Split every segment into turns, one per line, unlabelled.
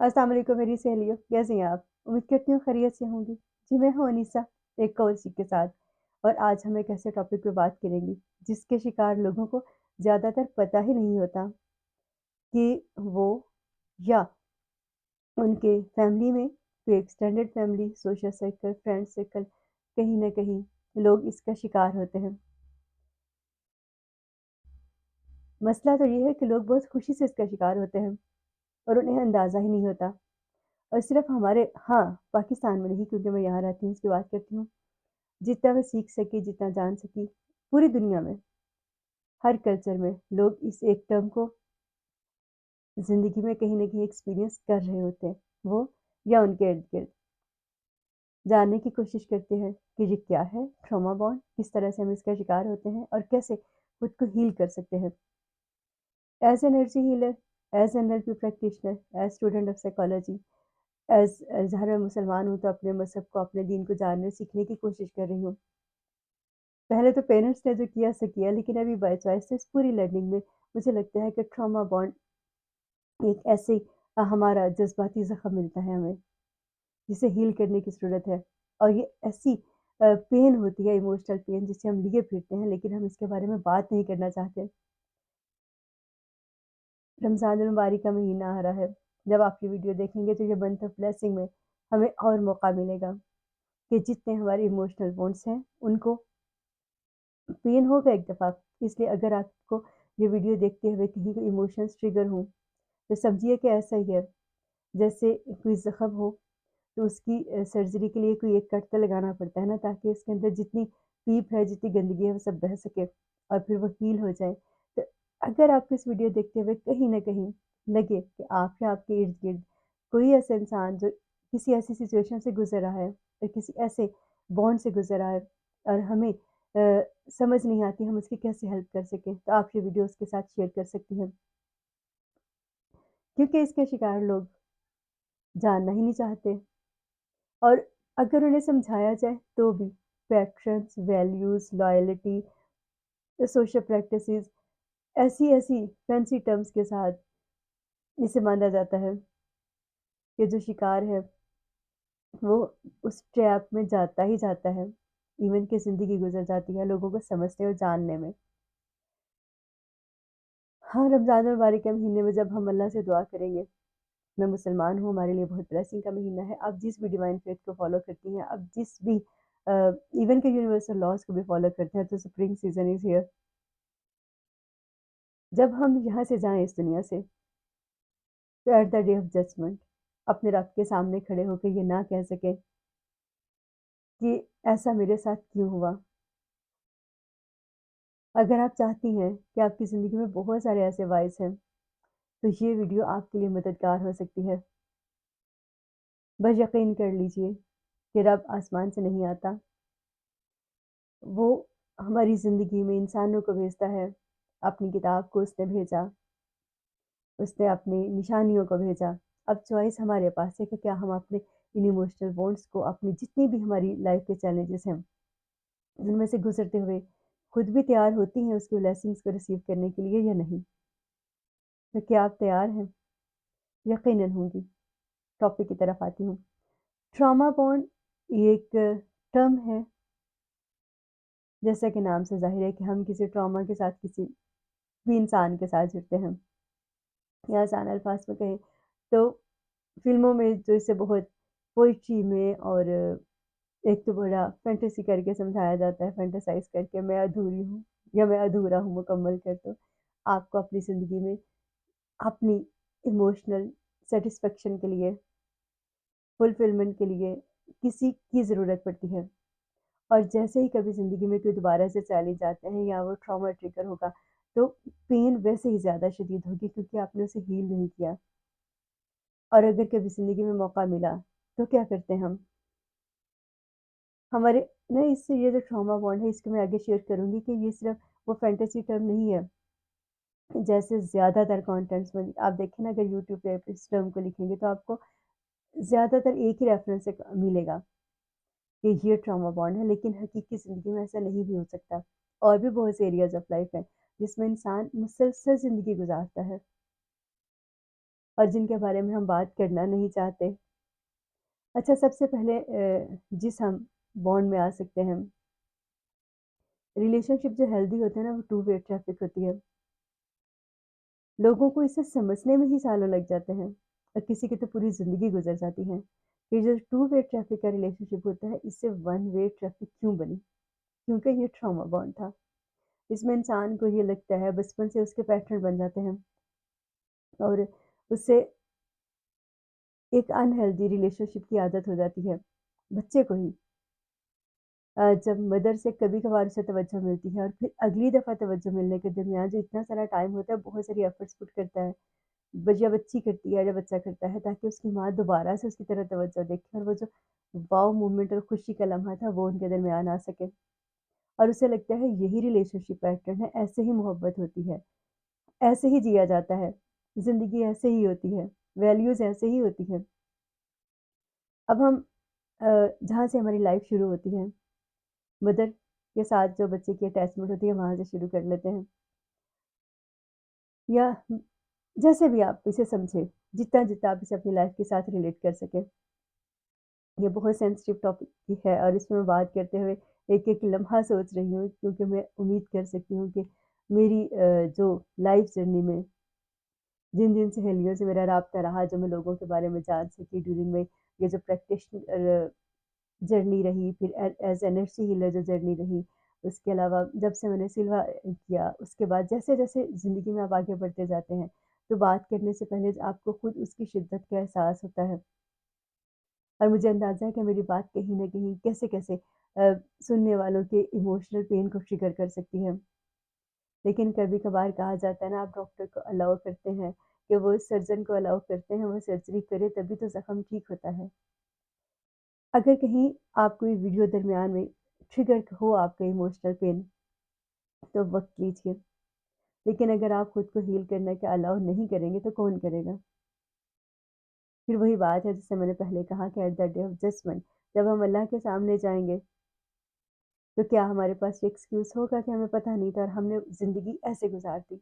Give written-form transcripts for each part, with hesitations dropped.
अस्सलाम वालेकुम मेरी सहेलियों, कैसी हैं आप? उम्मीद करती हूँ खैरियत से होंगी। जी, मैं हूँ अनीसा, एक और उसी के साथ। और आज हम एक ऐसे टॉपिक पे बात करेंगे, जिसके शिकार लोगों को ज़्यादातर पता ही नहीं होता कि वो या उनके फैमिली में कोई extended family, social circle, friend circle, कहीं न कहीं लोग इसका शिकार होते हैं। मसला तो ये है कि लोग बहुत खुशी से इसका शिकार होते हैं और उन्हें अंदाज़ा ही नहीं होता। और सिर्फ़ हमारे पाकिस्तान में नहीं, क्योंकि मैं यहाँ रहती हूँ, इसकी बात करती हूँ। जितना मैं सीख सकी, जितना जान सकी, पूरी दुनिया में, हर कल्चर में लोग इस एक टर्म को ज़िंदगी में कहीं न कहीं एक्सपीरियंस कर रहे होते हैं। वो या उनके इर्द-गिर्द जानने की कोशिश करते हैं कि ये क्या है ट्रॉमा बॉन्ड, किस तरह से हम इसका शिकार होते हैं और कैसे खुद को हील कर सकते हैं। As energy healer, as NLP practitioner, as student of psychology, as ज़ाहिर मैं मुसलमान हूँ, तो अपने मज़हब को, अपने दीन को जानने, सीखने की कोशिश कर रही हूँ। पहले तो पेरेंट्स ने जो किया सो किया, लेकिन अभी बाय चॉइस इस पूरी लर्निंग में मुझे लगता है कि ट्रॉमा बॉन्ड एक ऐसे हमारा जज़्बाती ज़ख़म मिलता है हमें, जिसे हील करने की ज़रूरत है। और ये ऐसी पेन होती है, इमोशनल पेन, जिसे हम लिए फिरते हैं, लेकिन हम इसके बारे में बात नहीं करना चाहते। रमज़ानुल मुबारक का महीना आ रहा है। जब आप ये वीडियो देखेंगे तो ये मंथ ऑफ ब्लेसिंग में हमें और मौका मिलेगा कि जितने हमारे इमोशनल वुंड्स हैं, उनको पेन होगा एक दफ़ा। इसलिए अगर आपको ये वीडियो देखते हुए कहीं कोई इमोशंस ट्रिगर हों, तो समझिए कि ऐसा ही है। जैसे कोई ज़ख़्म हो, तो उसकी सर्जरी के लिए कोई एक कट तो लगाना पड़ता है ना, ताकि उसके अंदर जितनी पीप है, जितनी गंदगी है, वो सब बह सके और फिर वो हील हो जाए। तो अगर आपको इस वीडियो देखते हुए कहीं न कहीं लगे कि आप या आपके इर्द-गिर्द कोई ऐसा इंसान जो किसी ऐसी सिचुएशन से गुज़र रहा है या किसी ऐसे बॉन्ड से गुज़र रहा है और हमें समझ नहीं आती हम उसकी कैसे हेल्प कर सकें, तो आप ये वीडियो उसके साथ शेयर कर सकती हैं। क्योंकि इसके शिकार लोग जानना ही नहीं चाहते। और अगर उन्हें समझाया जाए तो भी पैट्रन्स, वैल्यूज़, लॉयल्टी, सोशल प्रैक्टिसेस, ऐसी-ऐसी फैंसी टर्म्स के साथ इसे माना जाता है कि जो शिकार है वो उस ट्रैप में जाता ही जाता है। इवन कि ज़िंदगी गुज़र जाती है लोगों को समझने और जानने में। हाँ, रमज़ान और मुबारक के महीने में जब हम अल्लाह से दुआ करेंगे, मैं मुसलमान हूँ, हमारे लिए बहुत ब्लेसिंग का महीना है। आप जिस भी डिवाइन फेथ को फ़ॉलो करती हैं, आप जिस भी इवन के यूनिवर्सल लॉज़ को भी फ़ॉलो करते हैं, तो स्प्रिंग सीज़न इज़ हियर। जब हम यहाँ से जाएँ इस दुनिया से, तो at the day of judgement अपने रब के सामने खड़े होके ये ना कह सकें कि ऐसा मेरे साथ क्यों हुआ? अगर आप चाहती हैं कि आपकी ज़िंदगी में बहुत सारे ऐसे वॉइस हैं, तो ये वीडियो आपके लिए मददगार हो सकती है। बस यकीन कर लीजिए कि रब आसमान से नहीं आता, वो हमारी ज़िंदगी में इंसानों को भेजता है। अपनी किताब को उसने भेजा, उसने अपनी निशानियों को भेजा। अब चॉइस हमारे पास है कि क्या हम अपने इन इमोशनल बॉन्ड्स को, अपनी जितनी भी हमारी लाइफ के चैलेंजेस हैं, उनमें से गुज़रते हुए खुद भी तैयार होती हैं उसकी ब्लेसिंग्स को रिसीव करने के लिए या नहीं? तो क्या आप तैयार हैं? यकीनन होंगी। टॉपिक की तरफ आती हूँ। ट्रॉमा बॉन्ड एक टर्म है, जैसा कि नाम से ज़ाहिर है कि हम किसी ट्रॉमा के साथ किसी भी इंसान के साथ जुड़ते हैं। या आसान अल्फाज में कहें तो फ़िल्मों में जो इसे बहुत पोएट्री में और एक तो बड़ा फैंटेसी करके समझाया जाता है, फैंटेसाइज़ करके मैं अधूरी हूँ या मैं अधूरा हूँ, मुकम्मल कर दो। आपको अपनी ज़िंदगी में अपनी इमोशनल सैटिस्फैक्शन के लिए, फुलफ़िलमेंट के लिए किसी की ज़रूरत पड़ती है। और जैसे ही कभी ज़िंदगी में कोई दोबारा से चैलेंज आते हैं या वो ट्रॉमा ट्रिगर होगा, तो पेन वैसे ही ज़्यादा शदीद होगी, क्योंकि आपने उसे हील नहीं किया। और अगर कभी ज़िंदगी में मौका मिला, तो क्या करते हैं हम? हमारे नहीं, इससे ये जो ट्रॉमा बॉन्ड है, इसको मैं आगे शेयर करूँगी कि ये सिर्फ़ वो फैंटेसी टर्म नहीं है। जैसे ज़्यादातर कंटेंट्स में आप देखें ना, अगर यूट्यूब पे आप इस टर्म को लिखेंगे तो आपको ज़्यादातर एक ही रेफ़रेंस से मिलेगा कि ये ट्रॉमा बॉन्ड है, लेकिन हकीकी ज़िंदगी में ऐसा नहीं भी हो सकता। और भी बहुत से एरियाज़ ऑफ़ लाइफ़ हैं, जिसमें इंसान मुसलसल ज़िंदगी गुज़ारता है। اور جن کے بارے میں ہم بات کرنا نہیں چاہتے۔ اچھا، سب سے پہلے جس ہم بانڈ میں آ سکتے ہیں، ریلیشن شپ جو ہیلدی ہوتے ہیں نا، وہ ٹو وے ٹریفک ہوتی ہے۔ لوگوں کو اسے سمجھنے میں ہی سالوں لگ جاتے ہیں اور کسی کی تو پوری زندگی گزر جاتی ہے کہ جو ٹو وے ٹریفک کا ریلیشن شپ ہوتا ہے، اس سے ون وے ٹریفک کیوں بنی؟ کیونکہ یہ ٹراما بانڈ تھا۔ اس میں انسان کو یہ لگتا ہے، بچپن سے اس کے پیٹرن بن جاتے ہیں اور اس سے ایک انہیلدی ریلیشن شپ کی عادت ہو جاتی ہے بچے کو ہی۔ جب مدر سے کبھی کبھار اسے توجہ ملتی ہے اور پھر اگلی دفعہ توجہ ملنے کے درمیان جو اتنا سارا ٹائم ہوتا ہے، بہت ساری ایفرٹس پٹ کرتا ہے، یا بچی کرتی ہے یا بچہ کرتا ہے، تاکہ اس کی ماں دوبارہ سے اس کی طرف توجہ دیکھے اور وہ جو واؤ مومنٹ اور خوشی کا لمحہ تھا وہ ان کے درمیان آ سکے۔ اور اسے لگتا ہے یہی ریلیشن شپ پیٹرن ہے، ایسے ہی محبت ہوتی ہے، ایسے ہی جیا جاتا ہے، زندگی ایسے ہی ہوتی ہے، ویلیوز ایسے ہی ہوتی ہیں۔ اب ہم جہاں سے ہماری لائف شروع ہوتی ہے، مدر کے ساتھ جو بچے کی اٹیچمنٹ ہوتی ہے وہاں سے شروع کر لیتے ہیں، یا جیسے بھی آپ اسے سمجھیں، جتنا جتنا آپ اسے اپنی لائف کے ساتھ ریلیٹ کر سکیں۔ یہ بہت سینسٹیو ٹاپک ہے اور اس میں بات کرتے ہوئے ایک ایک لمحہ سوچ رہی ہوں، کیونکہ میں امید کر سکتی ہوں کہ میری جو لائف جرنی میں جن جن سہیلیوں سے میرا رابطہ رہا، جو میں لوگوں کے بارے میں جان سکی ڈیورنگ میں یہ جو پریکٹیشنر جرنی رہی، پھر ایز انرجی ہیلر جو جرنی رہی، اس کے علاوہ جب سے میں نے سلوا کیا، اس کے بعد جیسے جیسے زندگی میں آپ آگے بڑھتے جاتے ہیں، تو بات کرنے سے پہلے آپ کو خود اس کی شدت کا احساس ہوتا ہے اور مجھے اندازہ ہے کہ میری بات کہیں نہ کہیں کیسے کیسے سننے والوں کے ایموشنل پین کو ٹریگر کر سکتی ہے۔ لیکن کبھی کبھار کہا جاتا ہے نا، آپ ڈاکٹر کو الاؤ کرتے ہیں کہ وہ سرجن کو الاؤ کرتے ہیں وہ سرجری کرے، تبھی تو زخم ٹھیک ہوتا ہے۔ اگر کہیں آپ کوئی ویڈیو درمیان میں ٹریگر ہو آپ کا ایموشنل پین، تو وقت لیجیے، لیکن اگر آپ خود کو ہیل کرنے کا الاؤ نہیں کریں گے تو کون کرے گا؟ پھر وہی بات ہے جس سے میں نے پہلے کہا کہ at the day of judgement, جب ہم اللہ کے سامنے جائیں گے تو کیا ہمارے پاس یہ ایکسکیوز ہوگا کہ ہمیں پتہ نہیں تھا اور ہم نے زندگی ایسے گزار دی؟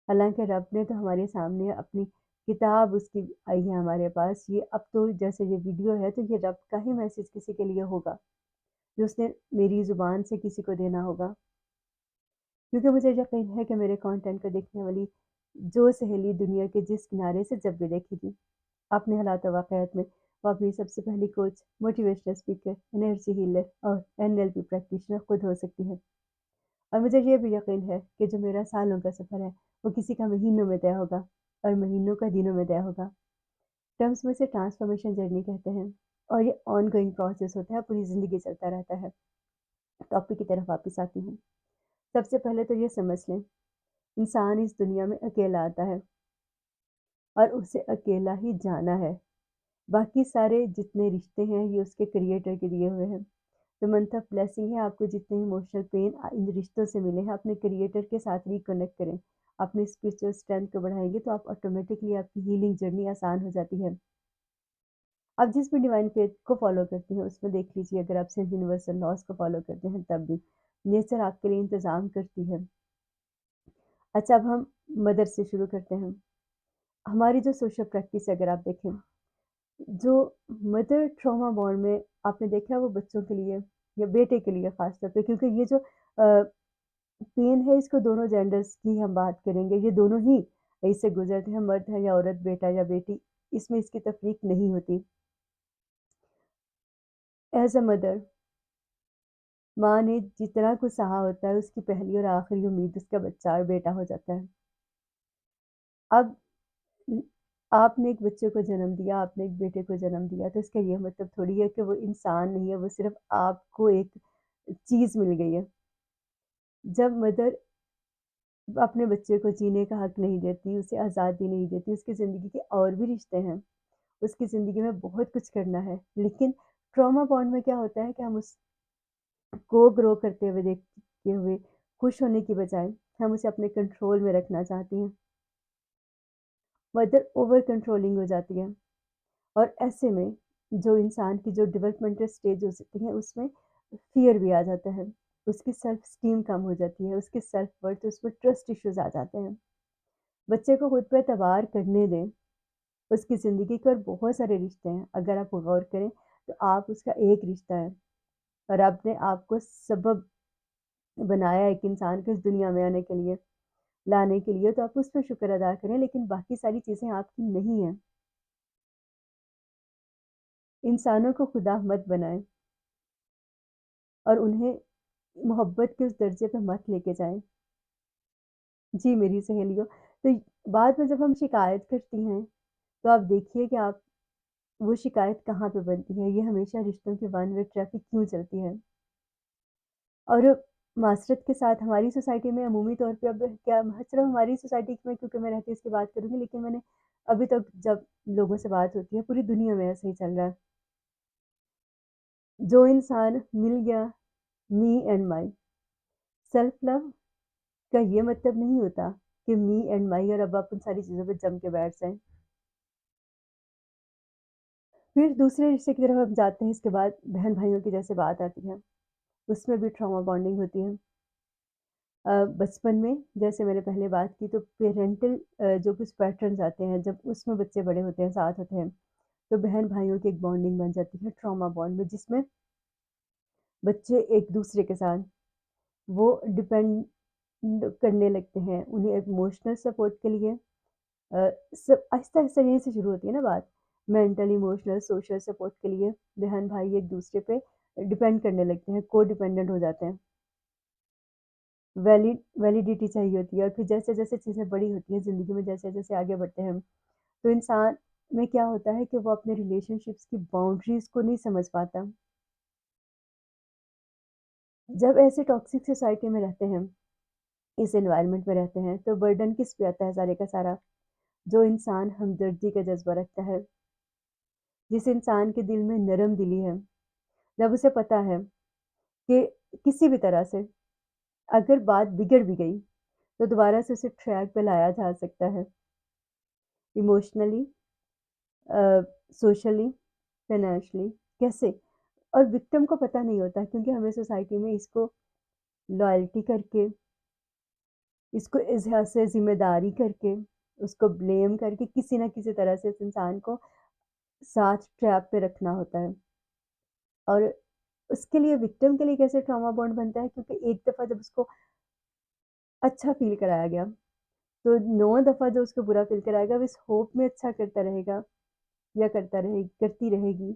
حالانکہ رب نے تو ہمارے سامنے اپنی کتاب اس کی آئی ہے ہمارے پاس، یہ اب تو جیسے یہ ویڈیو ہے تو یہ رب کا ہی میسج کسی کے لیے ہوگا جو اس نے میری زبان سے کسی کو دینا ہوگا، کیونکہ مجھے یقین ہے کہ میرے کانٹینٹ کو دیکھنے والی جو سہیلی دنیا کے جس کنارے سے جب بھی دیکھے گی، اپنے حالات و واقعات میں وہ اپنی سب سے پہلی coach, motivational speaker, energy healer اور NLP پریکٹیشنر خود ہو سکتی ہے۔ اور مجھے یہ بھی یقین ہے کہ جو میرا سالوں کا سفر ہے وہ کسی کا مہینوں میں طے ہوگا اور مہینوں کا دنوں میں طے ہوگا۔ ٹرمس میں سے ٹرانسفارمیشن جرنی کہتے ہیں اور یہ آن گوئنگ پروسیس ہوتا ہے، پوری زندگی چلتا رہتا ہے۔ ٹاپک کی طرف واپس آتی ہوں۔ سب سے پہلے تو یہ سمجھ لیں، انسان اس دنیا میں اکیلا آتا ہے اور اسے اکیلا ہی جانا ہے۔ باقی سارے جتنے رشتے ہیں یہ اس کے کریٹر کے دیے ہوئے ہیں۔ تو منتھ آف بلیسنگ ہے، آپ کو جتنے ایموشنل پین ان رشتوں سے ملے ہیں اپنے کریٹر کے ساتھ ریکنیکٹ کریں، اپنی اسپرچل اسٹرینتھ کو بڑھائیں گے تو آپ آٹومیٹکلی آپ کی ہیلنگ جرنی آسان ہو جاتی ہے۔ آپ جس بھی ڈیوائن فیتھ کو فالو کرتے ہیں اس میں دیکھ لیجیے، اگر آپ صرف یونیورسل لاز کو فالو کرتے ہیں تب بھی نیچر آپ کے لیے انتظام کرتی ہے۔ اچھا، اب ہم مدر سے شروع کرتے ہیں۔ ہماری جو سوشل پریکٹس ہے، اگر آپ دیکھیں، جو مدر ٹراما بانڈ میں آپ نے دیکھا وہ بچوں کے لیے یا بیٹے کے لیے خاص طور پہ، کیونکہ یہ جو پین ہے اس کو دونوں جینڈرز کی ہم بات کریں گے، یہ دونوں ہی اس سے گزرتے ہیں، مرد ہے یا عورت، بیٹا یا بیٹی، اس میں اس کی تفریق نہیں ہوتی۔ ایز اے مدر، ماں نے جتنا کچھ سہا ہوتا ہے اس کی پہلی اور آخری امید اس کا بچہ اور بیٹا ہو جاتا ہے۔ اب آپ نے ایک بچے کو جنم دیا، آپ نے ایک بیٹے کو جنم دیا، تو اس کا یہ مطلب تھوڑی ہے کہ وہ انسان نہیں ہے، وہ صرف آپ کو ایک چیز مل گئی ہے۔ جب مدر اپنے بچے کو جینے کا حق نہیں دیتی، اسے آزادی نہیں دیتی، اس کی زندگی کے اور بھی رشتے ہیں، اس کی زندگی میں بہت کچھ کرنا ہے، لیکن ٹراما بانڈ میں کیا ہوتا ہے کہ ہم اس کو گرو کرتے ہوئے دیکھتے ہوئے خوش ہونے کی بجائے ہم اسے اپنے کنٹرول میں رکھنا چاہتی ہیں۔ مدر اوور کنٹرولنگ ہو جاتی ہے اور ایسے میں جو انسان کی جو ڈیولپمنٹل سٹیج ہو سکتی ہے اس میں فیئر بھی آ جاتا ہے، اس کی سیلف اسٹیم کم ہو جاتی ہے، اس کی سیلف ورتھ، اس میں ٹرسٹ ایشوز آ جاتے ہیں۔ बच्चे को खुद पे एतबार करने दें, उसकी ज़िंदगी के और बहुत सारे रिश्ते हैं। अगर आप गौर करें तो आप उसका एक रिश्ता है और आपने आपको सबब बनाया एक इंसान को इस दुनिया में आने के लिए, लाने के लिए, तो आप उस पे शुक्र अदा करें, लेकिन बाकी सारी चीज़ें आपकी नहीं हैं। इंसानों को खुदा मत बनाएँ और उन्हें मोहब्बत के उस दर्जे पे मत लेके जाएँ। जी, मेरी सहेलियों, तो बाद में जब हम शिकायत करती हैं, तो आप देखिए कि आप वो शिकायत कहाँ पे बनती है। ये हमेशा रिश्तों की वन वे ट्रैफ़िक क्यों चलती है। और मासरत के साथ हमारी सोसाइटी में अमूमी तौर पे अब क्या सिर्फ़ हमारी सोसाइटी में, क्योंकि मैं रहती हूँ इसकी बात करूँगी, लेकिन मैंने अभी तक जब लोगों से बात होती है, पूरी दुनिया में ऐसे ही चल रहा है। जो इंसान मिल गया, me and my, self love का ये मतलब नहीं होता कि मी एंड माई और अब आप उन सारी चीज़ों पे जम के बैठ जाएँ। फिर दूसरे रिश्ते की तरफ हम जाते हैं, इसके बाद बहन-भाइयों की जैसे बात आती है, उसमें भी ट्रॉमा बॉन्डिंग होती है। बचपन में जैसे मैंने पहले बात की, तो पेरेंटल जो कुछ पैटर्न्स आते हैं, जब उसमें बच्चे बड़े होते हैं, साथ होते हैं, तो बहन-भाइयों की एक बॉन्डिंग बन जाती है ट्रॉमा बॉन्ड में, जिसमें बच्चे एक-दूसरे के साथ वो डिपेंड करने लगते हैं। उन्हें इमोशनल सपोर्ट के लिए सब आहिस्ता-आहिस्ता यहीं से शुरू होती है ना बात। मेंटल, इमोशनल, सोशल सपोर्ट के लिए बहन-भाई एक-दूसरे पे डिपेंड करने लगते हैं, को-डिपेंडेंट हो जाते हैं। वैलिडिटी चाहिए होती है, और फिर जैसे-जैसे चीज़ें बड़ी होती हैं ज़िंदगी में, जैसे-जैसे आगे बढ़ते हैं हम, तो इंसान में क्या होता है कि वो अपने रिलेशनशिप्स की बाउंड्रीज़ को नहीं समझ पाता। जब ऐसे टॉक्सिक सोसाइटी में रहते हैं, इस एनवायरनमेंट में रहते हैं, तो बर्डन किस पे आता है सारे का सारा? जो इंसान हमदर्दी का जज़्बा रखता है, जिस इंसान के दिल में नरम दिली है, जब उसे पता है कि किसी भी तरह से अगर बात बिगड़ भी गई, तो दोबारा से उसे ट्रैक पे लाया जा सकता है, इमोशनली, सोशली, फाइनेंशियली, कैसे? और विक्टिम को पता नहीं होता, क्योंकि हमें सोसाइटी में इसको लॉयल्टी करके, इसको इज़हार से ज़िम्मेदारी करके, उसको ब्लेम करके किसी न किसी तरह से उस इंसान को साथ ट्रैप पे रखना होता है। और उसके लिए विक्टिम के लिए कैसे ट्रॉमा बॉन्ड बनता है, क्योंकि एक दफ़ा जब उसको अच्छा फ़ील कराया गया, तो 9 दफ़ा जो उसको बुरा फ़ील कराएगा, वो इस होप में अच्छा करता रहेगा या करती रहेगी,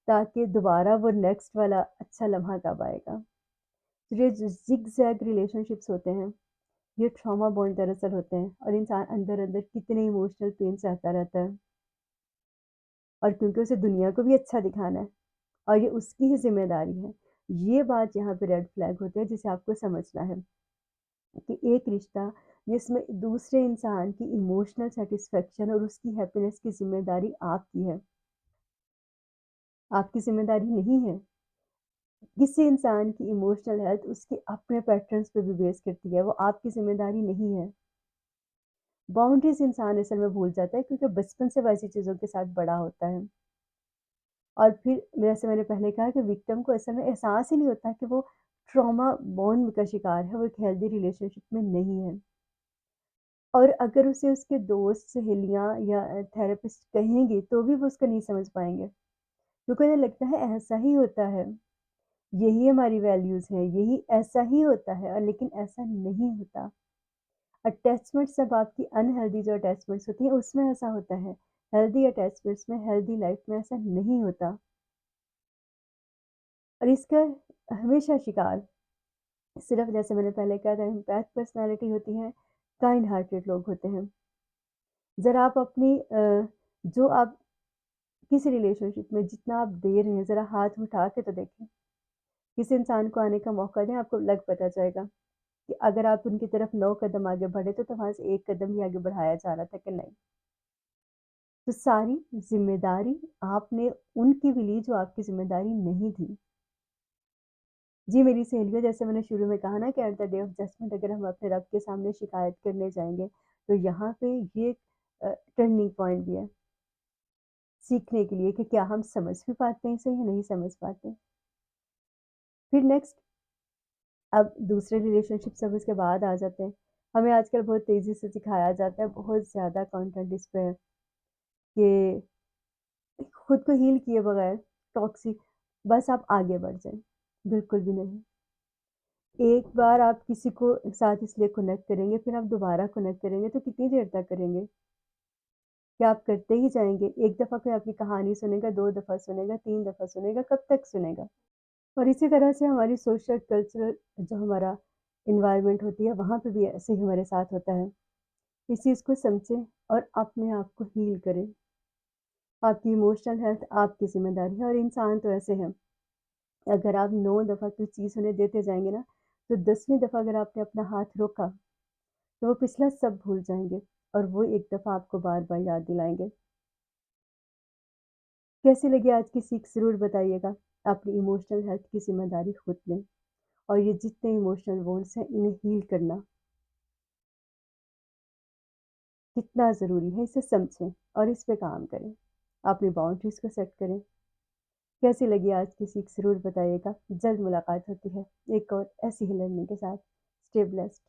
ताकि दोबारा वो नेक्स्ट वाला अच्छा लम्हा कब आएगा। तो ये जो ज़िग-ज़ैग रिलेशनशिप्स होते हैं, ये ट्रॉमा बॉन्ड दरअसल होते हैं, और इंसान अंदर-अंदर कितने इमोशनल पेन सहता रहता है, और क्योंकि उसे दुनिया को भी अच्छा दिखाना है और ये उसकी ही ज़िम्मेदारी है। ये बात यहाँ पे रेड फ्लैग होते हैं, जिसे आपको समझना है कि एक रिश्ता जिसमें दूसरे इंसान की इमोशनल सैटिस्फैक्शन और उसकी हैप्पीनेस की ज़िम्मेदारी आपकी है, आपकी ज़िम्मेदारी नहीं है। किसी इंसान की इमोशनल हेल्थ उसके अपने पैटर्न्स पे भी बेस करती है, वो आपकी ज़िम्मेदारी नहीं है। बाउंड्रीज़ इंसान असल में भूल जाता है, क्योंकि बचपन से वैसी चीज़ों के साथ बड़ा होता है। और फिर जैसे मैंने पहले कहा कि विक्टिम को असल में एहसास ही नहीं होता कि वो ट्रॉमा बॉन्ड का शिकार है, वो एक हेल्दी रिलेशनशिप में नहीं है। और अगर उसे उसके दोस्त, सहेलियाँ या थेरेपिस्ट कहेंगे, तो भी वो उसको नहीं समझ पाएँगे, क्योंकि उन्हें लगता है ऐसा ही होता है, यही हमारी वैल्यूज़ हैं, यही ऐसा ही होता है, और लेकिन ऐसा नहीं होता। अटैचमेंट सब आपकी अनहेल्दी जो अटैचमेंट्स होती हैं, उसमें ऐसा होता है। हेल्दी अटैचमेंट्स में, हेल्दी लाइफ़ में ऐसा नहीं होता, और इसका हमेशा शिकार सिर्फ़, जैसे मैंने पहले कहा था, एम्पैथ पर्सनैलिटी होती हैं, काइंड हार्टेड लोग होते हैं। ज़रा आप अपनी जो आप किसी रिलेशनशिप में जितना आप दे रहे हैं, ज़रा हाथ उठा के तो देखें। किसी इंसान को आने का मौका दें, आपको लग पता जाएगा कि अगर आप उनकी तरफ 9 कदम आगे बढ़े, तो वहाँ से 1 कदम ही आगे बढ़ाया जा रहा था कि नहीं। तो सारी ज़िम्मेदारी आपने उनकी भी ली, जो आपकी ज़िम्मेदारी नहीं थी। जी, मेरी सहेलियों, जैसे मैंने शुरू में कहा ना कि at the day of judgement अगर हम अपने रब के सामने शिकायत करने जाएँगे, तो यहाँ पे ये टर्निंग पॉइंट भी है, सीखने के लिए कि क्या हम समझ भी पाते हैं इसे या नहीं समझ पाते। फिर नेक्स्ट, अब दूसरे रिलेशनशिप सब उसके बाद आ जाते हैं। ہمیں آج کل بہت تیزی سے سکھایا جاتا ہے، بہت زیادہ کنٹینٹ اس پہ ہے کہ خود کو ہیل کیے بغیر ٹاکسک بس آپ آگے بڑھ جائیں، بالکل بھی نہیں۔ ایک بار آپ کسی کو ساتھ اس لیے کنیکٹ کریں گے، پھر آپ دوبارہ کنیکٹ کریں گے تو کتنی دیر تک کریں گے؟ کیا آپ کرتے ہی جائیں گے؟ ایک دفعہ کوئی آپ کی کہانی سنے گا، 2 دفعہ سنے گا، 3 دفعہ سنے گا، کب تک سنے گا؟ اور اسی طرح سے ہماری سوشل کلچرل جو ہمارا انوائرمنٹ ہوتی ہے، وہاں پہ بھی ایسے ہی ہمارے ساتھ ہوتا ہے۔ اس چیز کو سمجھیں اور اپنے آپ کو ہیل کریں۔ آپ کی ایموشنل ہیلتھ آپ کی ذمہ داری ہے، اور انسان تو ایسے ہیں، اگر آپ 9 دفعہ کوئی چیز انہیں دیتے جائیں گے نا، تو 10ویں دفعہ اگر آپ نے اپنا ہاتھ روکا تو وہ پچھلا سب بھول جائیں گے، اور وہ ایک دفعہ آپ کو بار بار یاد دلائیں گے۔ کیسی لگی آج کی سیکھ ضرور بتائیے گا۔ اپنی ایموشنل ہیلتھ کی ذمہ داری خود لیں، اور یہ جتنے ایموشنل وونڈس ہیں انہیں ہیل کرنا کتنا ضروری ہے، اسے سمجھیں اور اس پہ کام کریں، اپنی باؤنڈریز کو سیٹ کریں۔ کیسی لگی آج کی سیکھ ضرور بتائیے گا۔ جلد ملاقات ہوتی ہے ایک اور ایسی ہی لرننگ کے ساتھ۔ Stay blessed.